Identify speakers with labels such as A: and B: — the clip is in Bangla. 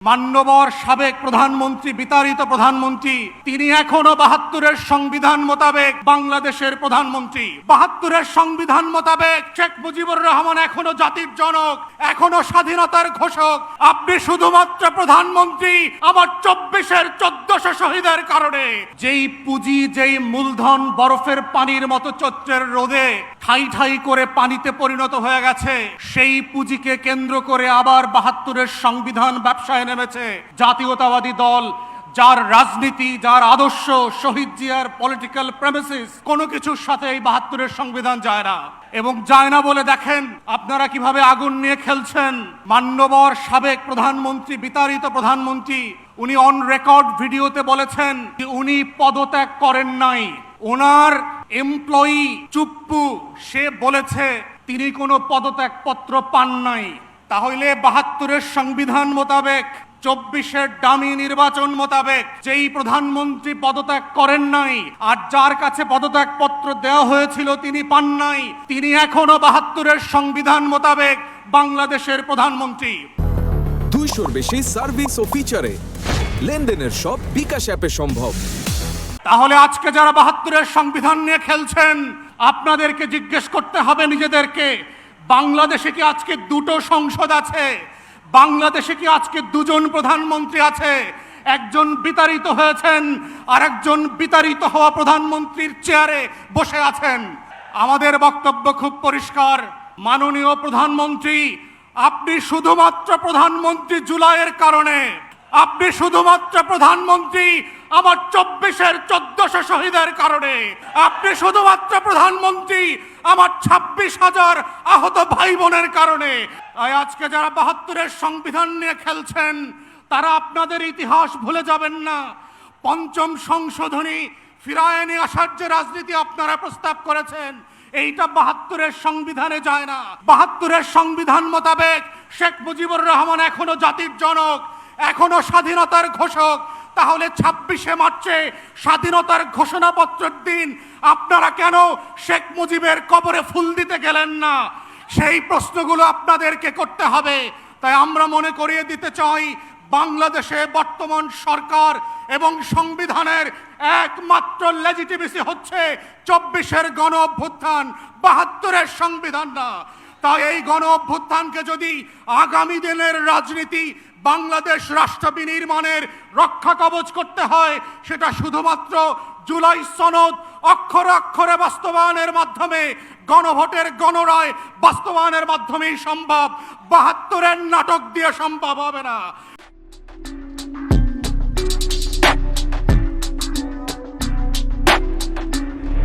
A: মান্যবর সাবেক প্রধানমন্ত্রী বিতাড়িত প্রধানমন্ত্রী তিনি এখনো ৭২-এর সংবিধান মোতাবেক বাংলাদেশের প্রধানমন্ত্রী। ৭২-এর সংবিধান মোতাবেক শেখ মুজিবুর রহমান এখনো জাতির জনক, এখনো স্বাধীনতার ঘোষক। আপনি শুধুমাত্র প্রধানমন্ত্রী আমার ২৪-এর ১৪০০ শহীদের কারণে। যেই পুঁজি, যেই মূলধন বরফের পানির মতো চৈত্রের রোদে ঠাই ঠাই করে পানিতে পরিণত হয়ে গেছে, সেই পুঁজিকে কেন্দ্র করে আবার ৭২-এর সংবিধান ব্যবসায় নেমেছে জাতীয়তাবাদী দল, যার রাজনীতি, যার আদর্শ শহীদ জিয়ার পলিটিক্যাল প্রেমিসিস কোনো কিছুর সাথে এই ৭২-এর সংবিধান যায় না। এবং যায় না বলে দেখেন আপনারা কিভাবে আগুন নিয়ে খেলছেন। মান্যবর সাবেক প্রধানমন্ত্রী বিতাড়িত প্রধানমন্ত্রী উনি অন রেকর্ড ভিডিওতে বলেছেন যে উনি পদত্যাগ করেন নাই। ওনার এমপ্লয়ি চুপ্পু সে বলেছে তিনি কোনো পদত্যাগ পত্র পান নাই। তাহলে ৭২-এর সংবিধান মোতাবেক ২৪-এর ডামি নির্বাচন মোতাবেক যেই প্রধানমন্ত্রী পদত্যাগ করেন নাই আর যার কাছে পদত্যাগ পত্র দেওয়া হয়েছিল তিনি পান নাই, তিনি এখনো ৭২-এর সংবিধান মোতাবেক বাংলাদেশের প্রধানমন্ত্রী।
B: ২০০-র বেশি সার্ভিস ও ফিচারে লেনদেনের সব বিকাশ অ্যাপে সম্ভব।
A: তাহলে আজকে যারা ৭২-এর সংবিধান নিয়ে খেলছেন আপনাদেরকে জিজ্ঞেস করতে হবে নিজেদেরকে, বাংলাদেশে কি আজকে দুটো সংসদ আছে? বাংলাদেশে কি আজকে দুজন প্রধানমন্ত্রী আছে? একজন বিতাড়িত হয়েছেন আর একজন বিতাড়িত হওয়া প্রধানমন্ত্রীর চেয়ারে বসে আছেন। আমাদের বক্তব্য খুব পরিষ্কার, মাননীয় প্রধানমন্ত্রী, আপনি শুধুমাত্র প্রধানমন্ত্রী জুলাইয়ের কারণে, আপনি শুধুমাত্র প্রধানমন্ত্রী আমার ২৪-এর ১৪০০ শহীদের কারণে, আপনি শুধুমাত্র প্রধানমন্ত্রী আমার ২৬,০০০ আহত ভাই বোনের কারণে। আজকে যারা ৭২-এর সংবিধান নিয়ে খেলছেন তারা আপনাদের ইতিহাস ভুলে যাবেন না। পঞ্চম সংশোধনী ফিরায় নিয়ে আসার যে রাজনীতি আপনারা প্রস্তাব করেছেন এইটা ৭২-এর সংবিধানে যায় না। ৭২-এর সংবিধান মোতাবেক শেখ মুজিবুর রহমান এখনো জাতির জনক, এখনো স্বাধীনতার ঘোষক। তাহলে ২৬শে মার্চে স্বাধীনতার ঘোষণাপত্রের দিন আপনারা কেন শেখ মুজিবের কবরে ফুল দিতে গেলেন না? সেই প্রশ্নগুলো আপনাদেরকে করতে হবে। তাই আমরা মনে করিয়ে দিতে চাই, বাংলাদেশে বর্তমান সরকার এবং সংবিধানের একমাত্র লেজিটিমেসি হচ্ছে ২৪-এর গণ অভ্যুত্থান, ৭২-এর সংবিধান না। তাই এই গণ অভ্যুত্থানকে যদি আগামী দিনের রাজনীতি বাংলাদেশ রাষ্ট্র বিনির্মাণের রক্ষা কবচ করতে হয়, সেটা শুধুমাত্র জুলাই সনদ অক্ষরে অক্ষরে বাস্তবায়নের মাধ্যমে, গণভোটের গণরায় বাস্তবায়নের মাধ্যমেই সম্ভব। ৭২-এর নাটক দিয়ে সম্ভব হবে না।